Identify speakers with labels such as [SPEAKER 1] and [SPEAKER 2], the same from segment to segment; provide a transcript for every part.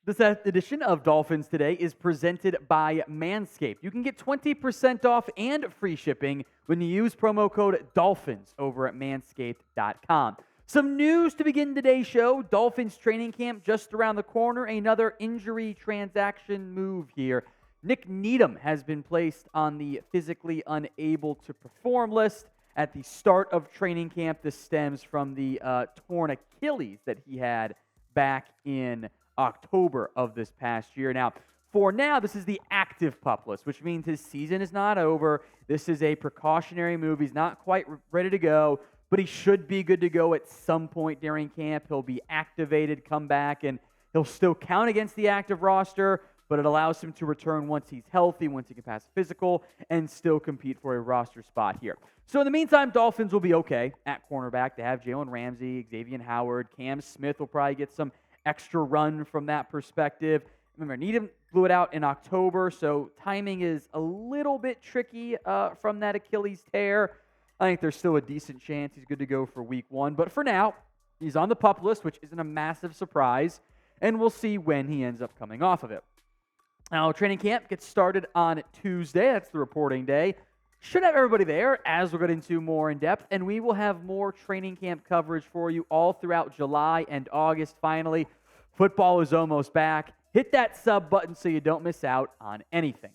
[SPEAKER 1] This edition of Dolphins Today is presented by Manscaped. You can get 20% off and free shipping when you use promo code DOLPHINS over at manscaped.com. Some news to begin today's show. Dolphins training camp just around the corner. Another injury transaction move here. Nik Needham has been placed on the physically unable to perform list at the start of training camp. This stems from the torn Achilles that he had back in October of this past year. Now, for now, this is the active pup list, which means his season is not over. This is a precautionary move. He's not quite ready to go, but he should be good to go at some point during camp. He'll be activated, come back, and he'll still count against the active roster, but it allows him to return once he's healthy, once he can pass physical, and still compete for a roster spot here. So in the meantime, Dolphins will be okay at cornerback. They have Jalen Ramsey, Xavier Howard, Cam Smith will probably get some extra run from that perspective. Remember, Needham blew it out in October, so timing is a little bit tricky from that Achilles tear. I think there's still a decent chance he's good to go for week one, but for now, he's on the pup list, which isn't a massive surprise, and we'll see when he ends up coming off of it. Now, training camp gets started on Tuesday. That's the reporting day. Should have everybody there as we'll get into more in depth, and we will have more training camp coverage for you all throughout July and August. Finally, football is almost back. Hit that sub button so you don't miss out on anything.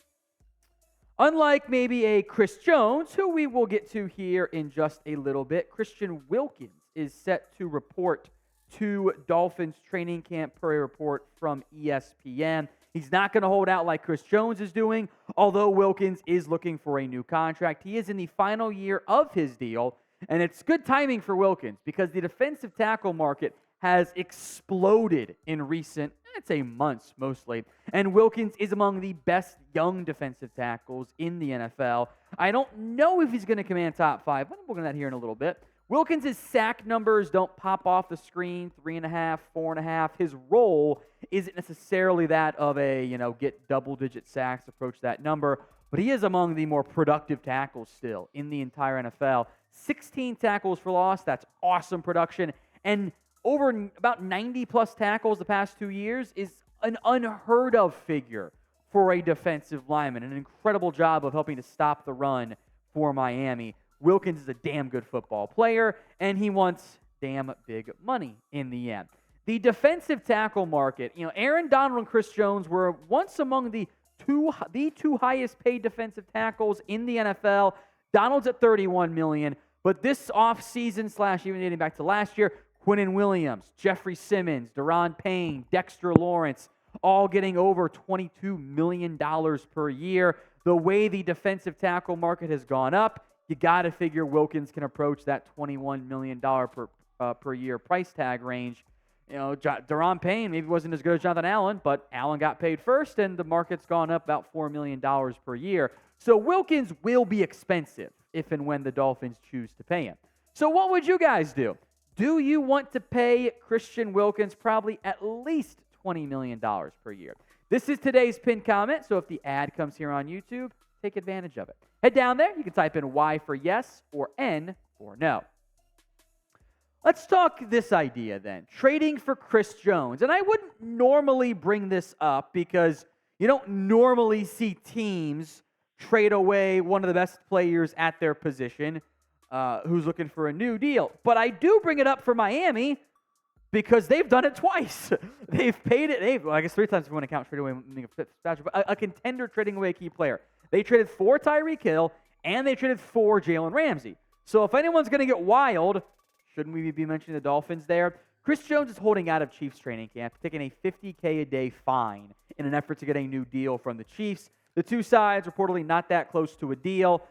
[SPEAKER 1] Unlike maybe a Chris Jones, who we will get to here in just a little bit, Christian Wilkins is set to report to Dolphins training camp per a report from ESPN. He's not going to hold out like Chris Jones is doing, although Wilkins is looking for a new contract. He is in the final year of his deal, and it's good timing for Wilkins because the defensive tackle market has exploded in recent, I'd say months mostly, and Wilkins is among the best young defensive tackles in the NFL. I don't know if he's going to command top five, but we'll get that here in a little bit. Wilkins' sack numbers don't pop off the screen, 3.5, 4.5. His role isn't necessarily that of a, get double-digit sacks, approach that number, but he is among the more productive tackles still in the entire NFL. 16 tackles for loss, that's awesome production, and over about 90-plus tackles the past 2 years is an unheard of figure for a defensive lineman. An incredible job of helping to stop the run for Miami. Wilkins is a damn good football player, and he wants damn big money in the end. The defensive tackle market, Aaron Donald and Chris Jones were once among the two highest paid defensive tackles in the NFL. Donald's at $31 million, but this offseason / even dating back to last year, Quinnen Williams, Jeffrey Simmons, Daron Payne, Dexter Lawrence, all getting over $22 million per year. The way the defensive tackle market has gone up, you got to figure Wilkins can approach that $21 million per year price tag range. Daron Payne maybe wasn't as good as Jonathan Allen, but Allen got paid first, and the market's gone up about $4 million per year. So Wilkins will be expensive if and when the Dolphins choose to pay him. So what would you guys do? Do you want to pay Christian Wilkins probably at least $20 million per year? This is today's pinned comment, so if the ad comes here on YouTube, take advantage of it. Head down there. You can type in Y for yes or N for no. Let's talk this idea then. Trading for Chris Jones. And I wouldn't normally bring this up because you don't normally see teams trade away one of the best players at their position who's looking for a new deal. But I do bring it up for Miami because they've done it twice. They've paid it, I guess 3 times if you want to count trade away but a contender trading away a key player. They traded for Tyreek Hill, and they traded for Jalen Ramsey. So if anyone's going to get wild, shouldn't we be mentioning the Dolphins there? Chris Jones is holding out of Chiefs training camp, taking a $50K a day fine in an effort to get a new deal from the Chiefs. The two sides reportedly not that close to a deal.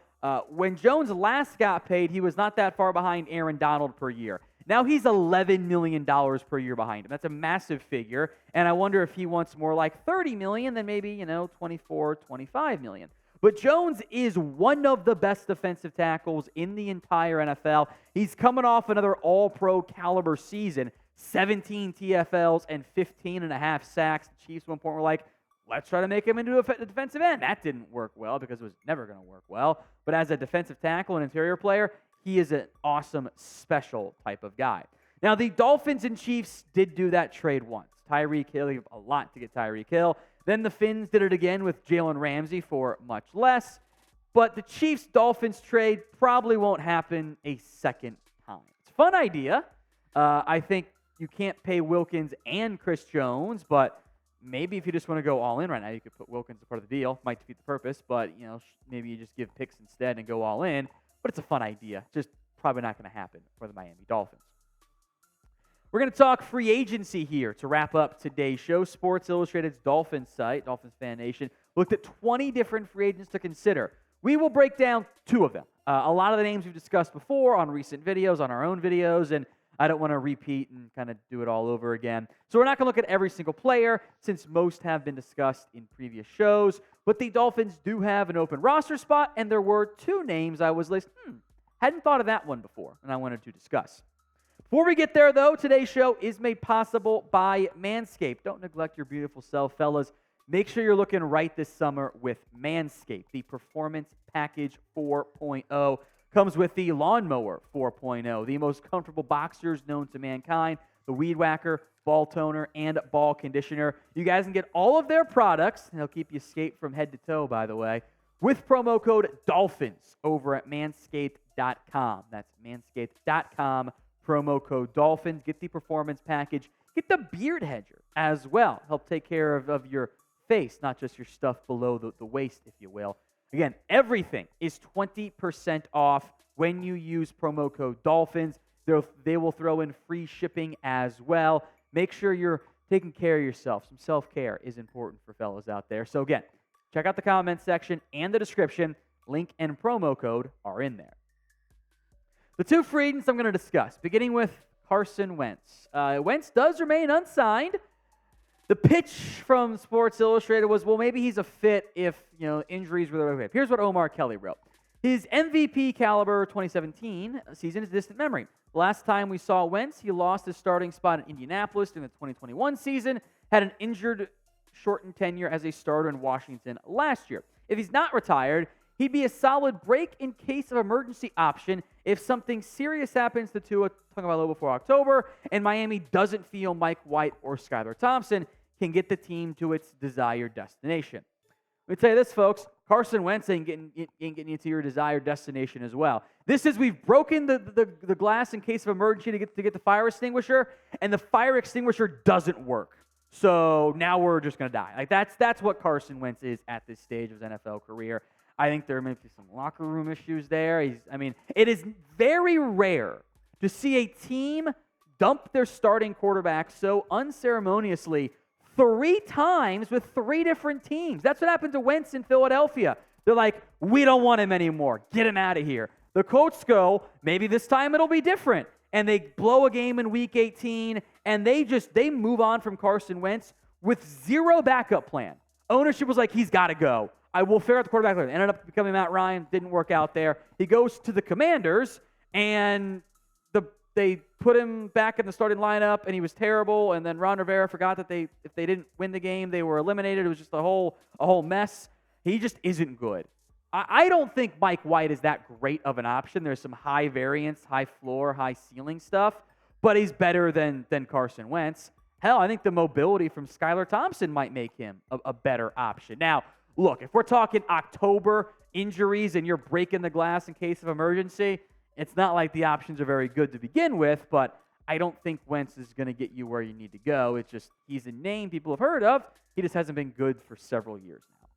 [SPEAKER 1] When Jones last got paid, he was not that far behind Aaron Donald per year. Now he's $11 million per year behind him. That's a massive figure, and I wonder if he wants more like $30 million than maybe, 24, $25 million. But Jones is one of the best defensive tackles in the entire NFL. He's coming off another all-pro caliber season, 17 TFLs and 15.5 sacks. The Chiefs at one point were like, let's try to make him into a defensive end. That didn't work well because it was never going to work well. But as a defensive tackle and interior player, he is an awesome special type of guy. Now, the Dolphins and Chiefs did do that trade once. Tyreek Hill. You have a lot to get Tyreek Hill. Then the Finns did it again with Jalen Ramsey for much less. But the Chiefs-Dolphins trade probably won't happen a second time. It's a fun idea. I think you can't pay Wilkins and Chris Jones, but maybe if you just want to go all in right now, you could put Wilkins as part of the deal. Might defeat the purpose, but maybe you just give picks instead and go all in. But it's a fun idea. Just probably not going to happen for the Miami Dolphins. We're going to talk free agency here to wrap up today's show. Sports Illustrated's Dolphins site, Dolphins Fan Nation, looked at 20 different free agents to consider. We will break down 2 of them. A lot of the names we've discussed before on recent videos, on our own videos, and I don't want to repeat and kind of do it all over again. So we're not going to look at every single player since most have been discussed in previous shows. But the Dolphins do have an open roster spot, and there were 2 names I was listed. Hadn't thought of that one before, and I wanted to discuss. Before we get there, though, today's show is made possible by Manscaped. Don't neglect your beautiful self, fellas. Make sure you're looking right this summer with Manscaped. The Performance Package 4.0 comes with the Lawnmower 4.0, the most comfortable boxers known to mankind, the Weed Whacker, Ball Toner, and Ball Conditioner. You guys can get all of their products, and they'll keep you skate from head to toe, by the way, with promo code DOLPHINS over at manscaped.com. That's manscaped.com, promo code DOLPHINS. Get the Performance Package. Get the Beard Hedger as well. Help take care of your face, not just your stuff below the waist, if you will. Again, everything is 20% off when you use promo code DOLPHINS. They will throw in free shipping as well. Make sure you're taking care of yourself. Some self-care is important for fellas out there. So again, check out the comment section and the description. Link and promo code are in there. The 2 free agents I'm going to discuss, beginning with Carson Wentz. Wentz does remain unsigned. The pitch from Sports Illustrated was, well, maybe he's a fit if, injuries were the way. Here's what Omar Kelly wrote. His MVP caliber 2017 season is a distant memory. The last time we saw Wentz, he lost his starting spot in Indianapolis in the 2021 season, had an injured, shortened tenure as a starter in Washington last year. If he's not retired, he'd be a solid break in case of emergency option if something serious happens to Tua Tagovailoa before October and Miami doesn't feel Mike White or Skylar Thompson can get the team to its desired destination. Let me tell you this, folks. Carson Wentz ain't getting you to your desired destination as well. We've broken the glass in case of emergency to get the fire extinguisher, and the fire extinguisher doesn't work. So now we're just going to die. That's what Carson Wentz is at this stage of his NFL career. I think there may be some locker room issues there. It is very rare to see a team dump their starting quarterback so unceremoniously 3 times with 3 different teams. That's what happened to Wentz in Philadelphia. They're like, we don't want him anymore. Get him out of here. The Colts go, maybe this time it'll be different. And they blow a game in Week 18, and they move on from Carson Wentz with 0 backup plan. Ownership was like, he's got to go. I will figure out the quarterback later. Ended up becoming Matt Ryan. Didn't work out there. He goes to the Commanders, and they put him back in the starting lineup, and he was terrible. And then Ron Rivera forgot that if they didn't win the game, they were eliminated. It was just a whole mess. He just isn't good. I don't think Mike White is that great of an option. There's some high variance, high floor, high ceiling stuff, but he's better than Carson Wentz. Hell, I think the mobility from Skylar Thompson might make him a better option. Now, look, if we're talking October injuries and you're breaking the glass in case of emergency, it's not like the options are very good to begin with, but I don't think Wentz is going to get you where you need to go. It's just he's a name people have heard of. He just hasn't been good for several years now.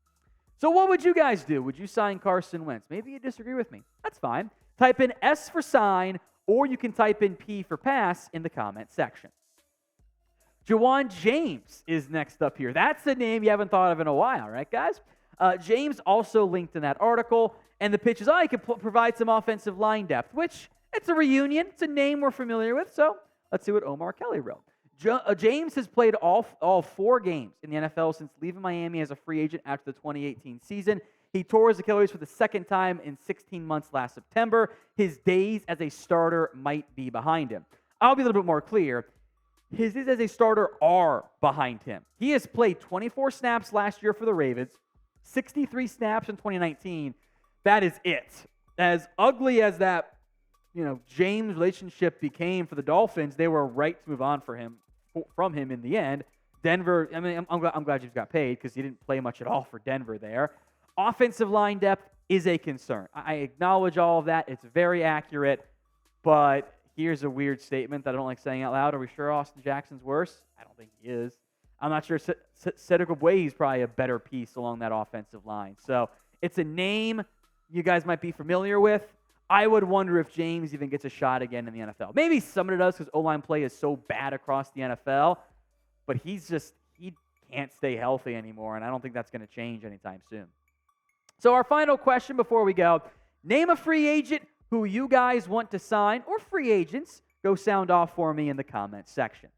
[SPEAKER 1] So what would you guys do? Would you sign Carson Wentz? Maybe you disagree with me. That's fine. Type in S for sign, or you can type in P for pass in the comment section. Jawan James is next up here. That's a name you haven't thought of in a while, right, guys? James also linked in that article, and the pitch is, he could provide some offensive line depth, which it's a reunion. It's a name we're familiar with, so let's see what Omar Kelly wrote. James has played all 4 games in the NFL since leaving Miami as a free agent after the 2018 season. He tore his Achilles for the second time in 16 months last September. His days as a starter might be behind him. I'll be a little bit more clear. His days as a starter are behind him. He has played 24 snaps last year for the Ravens, 63 snaps in 2019. That is it. As ugly as that, James relationship became for the Dolphins, they were right to move on from him in the end. Denver, I mean, I'm glad James got paid because he didn't play much at all for Denver there. Offensive line depth is a concern. I acknowledge all of that. It's very accurate. But here's a weird statement that I don't like saying out loud. Are we sure Austin Jackson's worse? I don't think he is. I'm not sure Cedric Ogbuehi is probably a better piece along that offensive line. So it's a name you guys might be familiar with. I would wonder if James even gets a shot again in the NFL. Maybe someone does because O-line play is so bad across the NFL. But he can't stay healthy anymore, and I don't think that's going to change anytime soon. So our final question before we go, name a free agent who you guys want to sign, or free agents. Go sound off for me in the comments section.